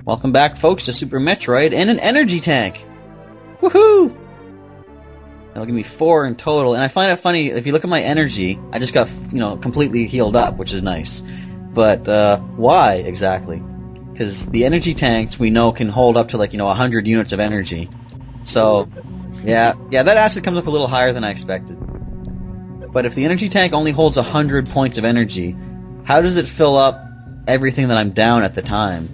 Welcome back, folks, to Super Metroid and an energy tank. Woohoo! That'll give me 4 in total, and I find it funny, if you look at my energy, I just got, completely healed up, which is nice. But, why, exactly? Because the energy tanks, we know, can hold up to, 100 units of energy. So, yeah, that acid comes up a little higher than I expected. But if the energy tank only holds 100 points of energy, how does it fill up everything that I'm down at the time?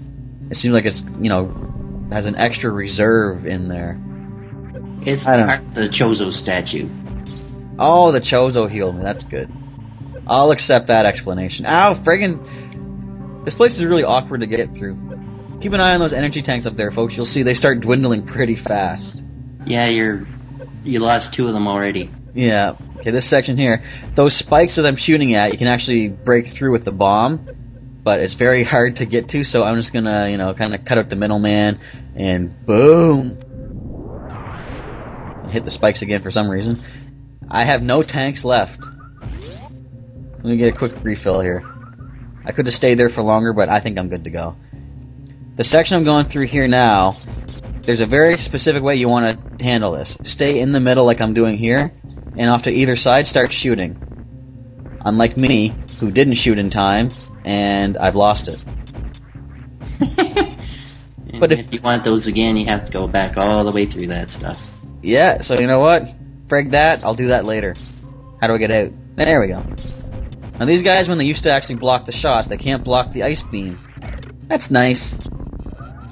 It seems like it's, has an extra reserve in there. It's part of the Chozo statue. Oh, the Chozo healed me. That's good. I'll accept that explanation. Ow, friggin'... This place is really awkward to get through. Keep an eye on those energy tanks up there, folks. You'll see they start dwindling pretty fast. Yeah, you lost 2 of them already. Yeah. Okay, this section here. Those spikes that I'm shooting at, you can actually break through with the bomb. But it's very hard to get to, so I'm just gonna, kind of cut out the middleman, and boom! Hit the spikes again for some reason. I have no tanks left. Let me get a quick refill here. I could have stayed there for longer, but I think I'm good to go. The section I'm going through here now, there's a very specific way you want to handle this. Stay in the middle like I'm doing here, and off to either side start shooting. Unlike me, who didn't shoot in time, and I've lost it. But if you want those again, you have to go back all the way through that stuff. Yeah, so you know what? Frig that, I'll do that later. How do I get out? There we go. Now these guys, when they used to actually block the shots, they can't block the ice beam. That's nice.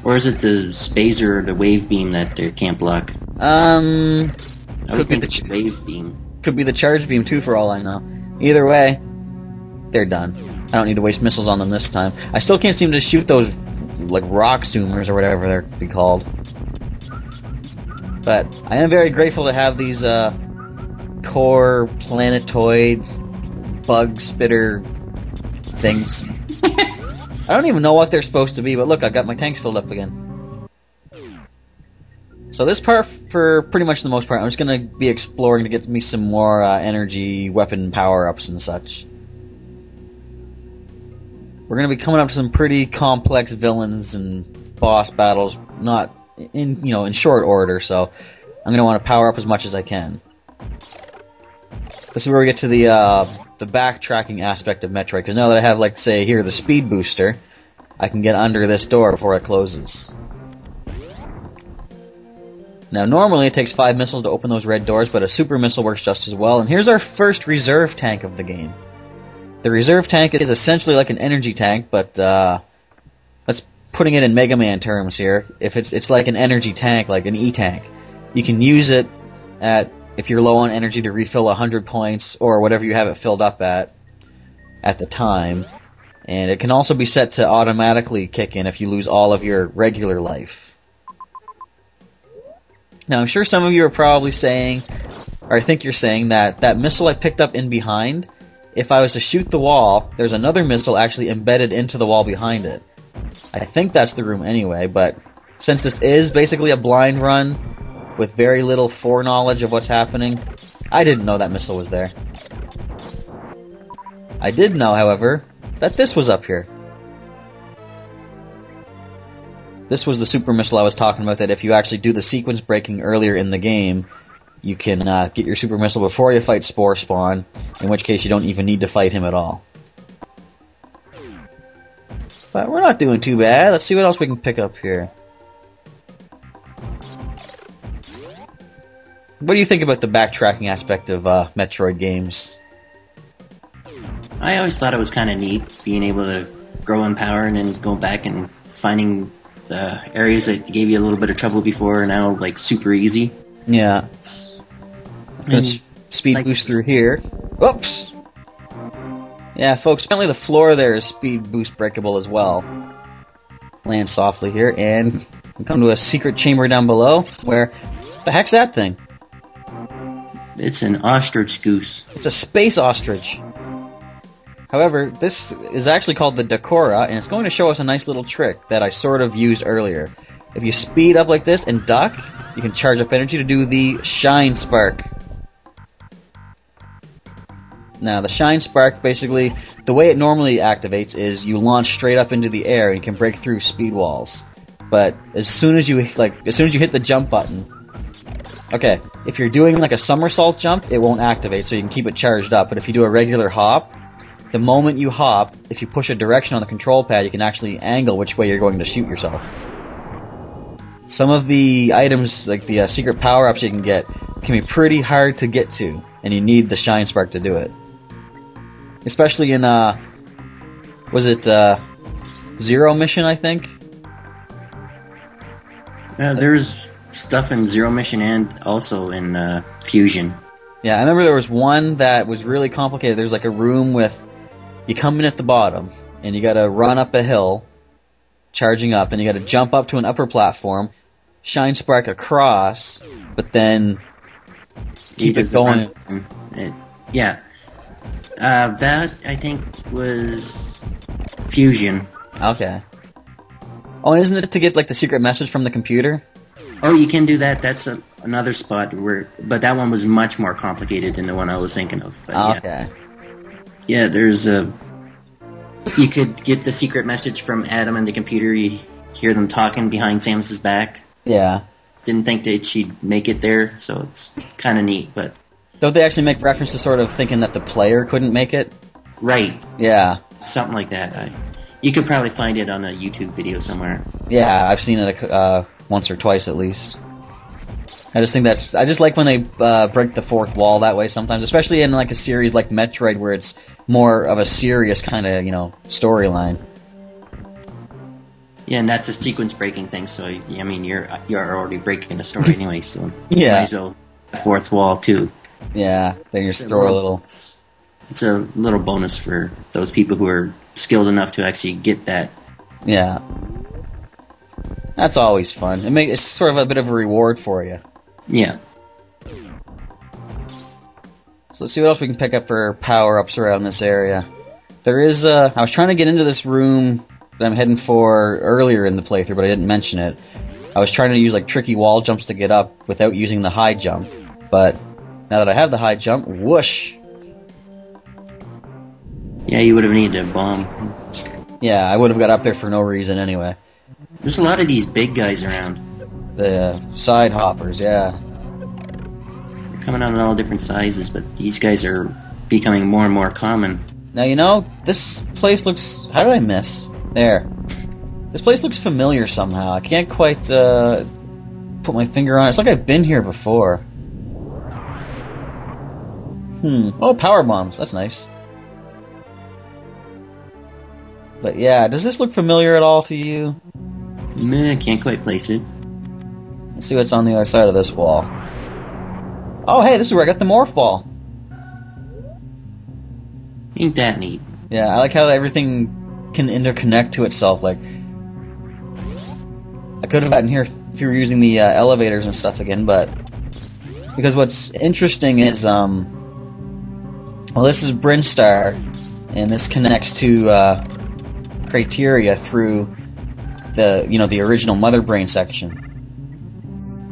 Or is it the spacer or the wave beam that they can't block? Could be the wave beam. Could be the charge beam too, for all I know. Either way, they're done. I don't need to waste missiles on them this time. I still can't seem to shoot those, rock zoomers or whatever they're be called. But I am very grateful to have these, core planetoid bug spitter things. I don't even know what they're supposed to be, but look, I got my tanks filled up again. So this part, for pretty much the most part, I'm just gonna be exploring to get me some more, energy, weapon power-ups and such. We're going to be coming up to some pretty complex villains and boss battles, not in short order, so I'm going to want to power up as much as I can. This is where we get to the backtracking aspect of Metroid, because now that I have, say here, the speed booster, I can get under this door before it closes. Now, normally it takes 5 missiles to open those red doors, but a super missile works just as well, and here's our first reserve tank of the game. The reserve tank is essentially like an energy tank, but let's putting it in Mega Man terms here. If it's like an energy tank, like an E-tank, you can use it if you're low on energy to refill 100 points or whatever you have it filled up at the time, and it can also be set to automatically kick in if you lose all of your regular life. Now, I'm sure some of you are probably saying, or I think you're saying that missile I picked up in behind. If I was to shoot the wall, there's another missile actually embedded into the wall behind it. I think that's the room anyway, but since this is basically a blind run with very little foreknowledge of what's happening, I didn't know that missile was there. I did know, however, that this was up here. This was the super missile I was talking about, that if you actually do the sequence breaking earlier in the game, you can get your super missile before you fight Spore Spawn, in which case you don't even need to fight him at all. But we're not doing too bad. Let's see what else we can pick up here. What do you think about the backtracking aspect of Metroid games? I always thought it was kind of neat, being able to grow in power and then go back and finding the areas that gave you a little bit of trouble before are now, super easy. Yeah. Gonna speed boost through here. Whoops! Yeah, folks, apparently the floor there is speed boost breakable as well. Land softly here, and we come to a secret chamber down below, where... the heck's that thing? It's an ostrich goose. It's a space ostrich. However, this is actually called the Dachora, and it's going to show us a nice little trick that I sort of used earlier. If you speed up like this and duck, you can charge up energy to do the Shine Spark. Now, the Shine Spark, basically, the way it normally activates is you launch straight up into the air and you can break through speed walls. But as soon as you hit the jump button, okay, if you're doing like a somersault jump, it won't activate, so you can keep it charged up. But if you do a regular hop, the moment you hop, if you push a direction on the control pad, you can actually angle which way you're going to shoot yourself. Some of the items, like the secret power-ups you can get, can be pretty hard to get to, and you need the Shine Spark to do it. Especially in, was it, Zero Mission, I think? There's stuff in Zero Mission and also in Fusion. Yeah, I remember there was one that was really complicated. There's like a room with, you come in at the bottom, and you gotta run up a hill, charging up, then you gotta jump up to an upper platform, Shine Spark across, but then keep it going. Yeah. That, I think, was Fusion. Okay. Oh, and isn't it to get, like, the secret message from the computer? Oh, you can do that. That's another spot but that one was much more complicated than the one I was thinking of. But, yeah. Okay. Yeah, there's you could get the secret message from Adam and the computer. You hear them talking behind Samus's back. Yeah. Didn't think that she'd make it there, so it's kind of neat, but... Don't they actually make reference to sort of thinking that the player couldn't make it? Right. Yeah. Something like that. You could probably find it on a YouTube video somewhere. Yeah, I've seen it once or twice at least. I just like when they break the fourth wall that way sometimes, especially in like a series like Metroid where it's more of a serious kind of, storyline. Yeah, and that's a sequence breaking thing, so I mean you're already breaking the story anyway, so yeah. Might as well fourth wall too. Yeah, then you throw a little. It's a little bonus for those people who are skilled enough to actually get that. Yeah. That's always fun. It's sort of a bit of a reward for you. Yeah. So let's see what else we can pick up for power-ups around this area. There is I was trying to get into this room that I'm heading for earlier in the playthrough, but I didn't mention it. I was trying to use like tricky wall jumps to get up without using the high jump, but now that I have the high jump, whoosh! Yeah, you would have needed a bomb. Yeah, I would have got up there for no reason anyway. There's a lot of these big guys around. The side hoppers, yeah. They're coming out in all different sizes, but these guys are becoming more and more common. Now, this place looks... How did I miss? There. This place looks familiar somehow. I can't quite put my finger on it. It's like I've been here before. Oh, power bombs. That's nice. But yeah, does this look familiar at all to you? I can't quite place it. Let's see what's on the other side of this wall. Oh, hey, this is where I got the morph ball. Ain't that neat? Yeah, I like how everything can interconnect to itself. Like, I could have gotten here through using the elevators and stuff again, but because what's interesting is, well, this is Brinstar, and this connects to criteria through the original Mother Brain section.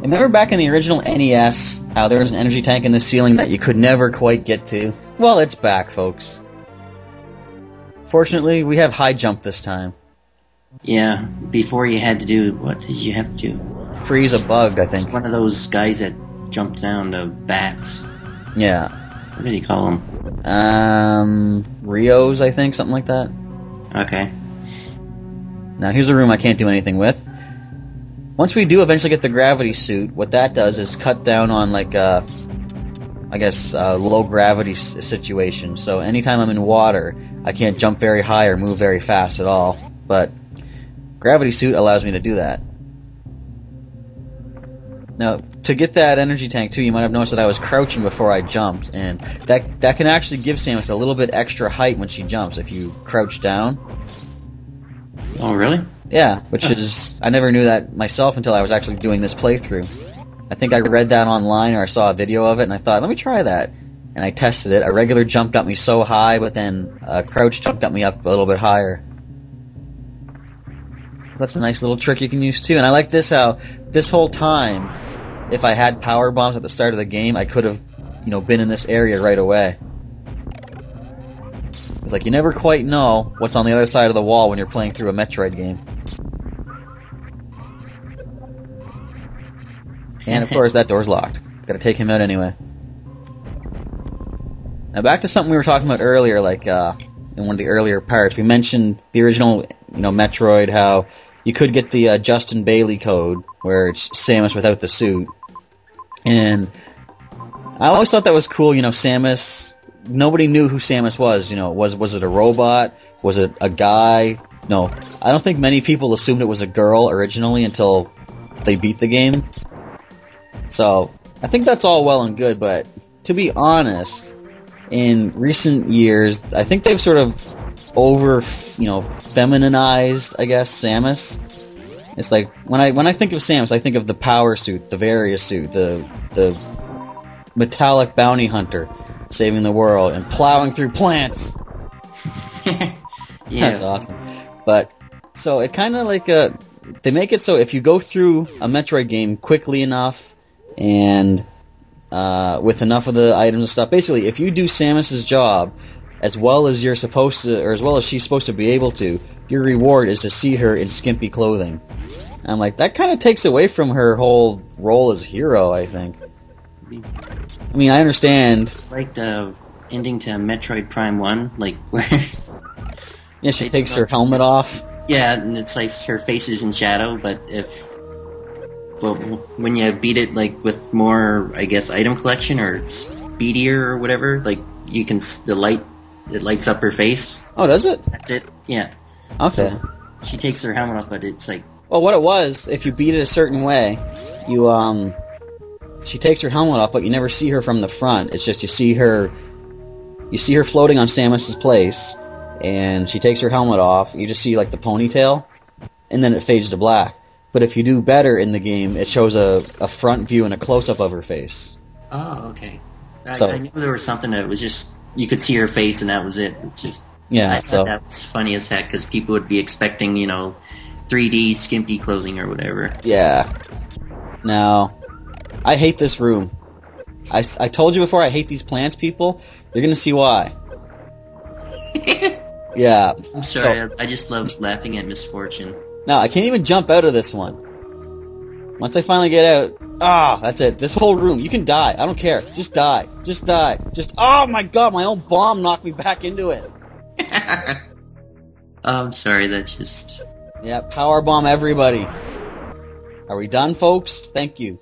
Remember back in the original NES how there was an energy tank in the ceiling that you could never quite get to? Well, it's back, folks. Fortunately, we have high jump this time. Yeah, before you had to do... What did you have to do? Freeze a bug, I think. It's one of those guys that jumped down to bats. Yeah. What do you call them? Rios, I think, something like that. Okay. Now, here's a room I can't do anything with. Once we do eventually get the gravity suit, what that does is cut down on, like, low gravity situation. So anytime I'm in water, I can't jump very high or move very fast at all. But gravity suit allows me to do that. Now, to get that energy tank too, you might have noticed that I was crouching before I jumped, and that can actually give Samus a little bit extra height when she jumps if you crouch down. Oh, really? Yeah, which is... I never knew that myself until I was actually doing this playthrough. I think I read that online or I saw a video of it, and I thought, let me try that. And I tested it. A regular jump got me so high, but then a crouch jump got me up a little bit higher. That's a nice little trick you can use too. And I like this, how this whole time, if I had power bombs at the start of the game, I could have, been in this area right away. It's like you never quite know what's on the other side of the wall when you're playing through a Metroid game. And of course, that door's locked. Gotta take him out anyway. Now back to something we were talking about earlier, like in one of the earlier parts. We mentioned the original, Metroid, how you could get the Justin Bailey code, where it's Samus without the suit. And I always thought that was cool, Samus. Nobody knew who Samus was, was it a robot? Was it a guy? No, I don't think many people assumed it was a girl originally until they beat the game. So, I think that's all well and good, but to be honest, in recent years, I think they've sort of femininized, I guess, Samus. It's like, when I think of Samus, I think of the power suit, the Various suit, the metallic bounty hunter saving the world and plowing through plants. Yeah. That's awesome. But, so it kind of like they make it so if you go through a Metroid game quickly enough and with enough of the items and stuff, basically, if you do Samus's job as well as you're supposed to, or as well as she's supposed to be able to, your reward is to see her in skimpy clothing. And I'm like, that kind of takes away from her whole role as hero, I think. I mean, I understand. Like the ending to Metroid Prime 1, like where... Yeah, she takes her helmet off. Yeah, and it's like her face is in shadow, but when you beat it, like, with more, I guess, item collection or speedier or whatever, like, it lights up her face. Oh, does it? That's it, yeah. Okay. So she takes her helmet off, but it's like... Well, what it was, if you beat it a certain way, she takes her helmet off, but you never see her from the front. It's just you see her floating on Samus's place, and she takes her helmet off, you just see, like, the ponytail, and then it fades to black. But if you do better in the game, it shows a front view and a close-up of her face. Oh, okay. So, I knew there was something that was just, you could see her face and that was it. It's just, yeah, I thought that was funny as heck, because people would be expecting, 3D skimpy clothing or whatever. Yeah. Now, I hate this room. I told you before I hate these plants, people. You're gonna see why. Yeah. I'm sorry, I just love laughing at misfortune. Now, I can't even jump out of this one. Once I finally get out, that's it. This whole room, you can die. I don't care. Just die. Just die. Oh my god, my own bomb knocked me back into it. I'm sorry, that just... Yeah, power bomb everybody. Are we done, folks? Thank you.